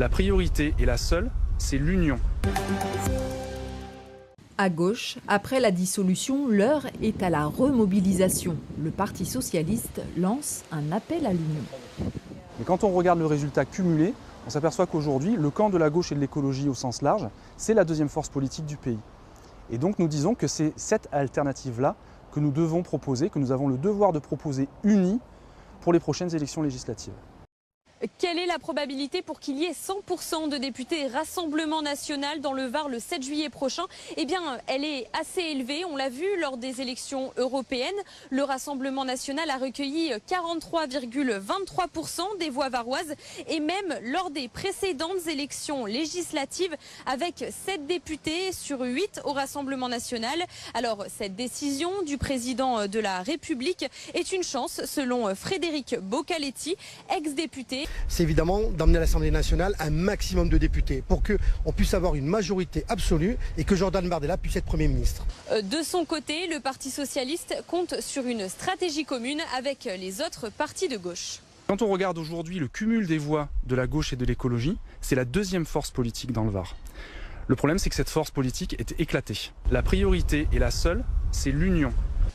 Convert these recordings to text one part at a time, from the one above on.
La priorité est la seule, c'est l'union. À gauche, après la dissolution, l'heure est à la remobilisation. Le Parti socialiste lance un appel à l'union. Mais quand on regarde le résultat cumulé, on s'aperçoit qu'aujourd'hui, le camp de la gauche et de l'écologie au sens large, c'est la deuxième force politique du pays. Et donc nous disons que c'est cette alternative-là que nous devons proposer, que nous avons le devoir de proposer unie pour les prochaines élections législatives. Quelle est la probabilité pour qu'il y ait 100% de députés Rassemblement National dans le Var le 7 juillet prochain? Eh bien, elle est assez élevée. On l'a vu lors des élections européennes. Le Rassemblement National a recueilli 43,23% des voix varoises. Et même lors des précédentes élections législatives, avec 7 députés sur 8 au Rassemblement National. Alors, cette décision du président de la République est une chance, selon Frédéric Boccaletti, ex-député. C'est évidemment d'emmener à l'Assemblée nationale un maximum de députés pour qu'on puisse avoir une majorité absolue et que Jordan Bardella puisse être Premier ministre. De son côté, le Parti socialiste compte sur une stratégie commune avec les autres partis de gauche. Quand on regarde aujourd'hui le cumul des voix de la gauche et de l'écologie, c'est la deuxième force politique dans le Var. Le problème, c'est que cette force politique est éclatée. La priorité est la seule, c'est l'union.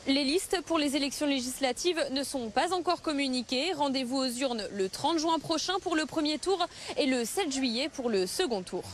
Les listes pour les élections législatives ne sont pas encore communiquées. Rendez-vous aux urnes le 30 juin prochain pour le premier tour et le 7 juillet pour le second tour.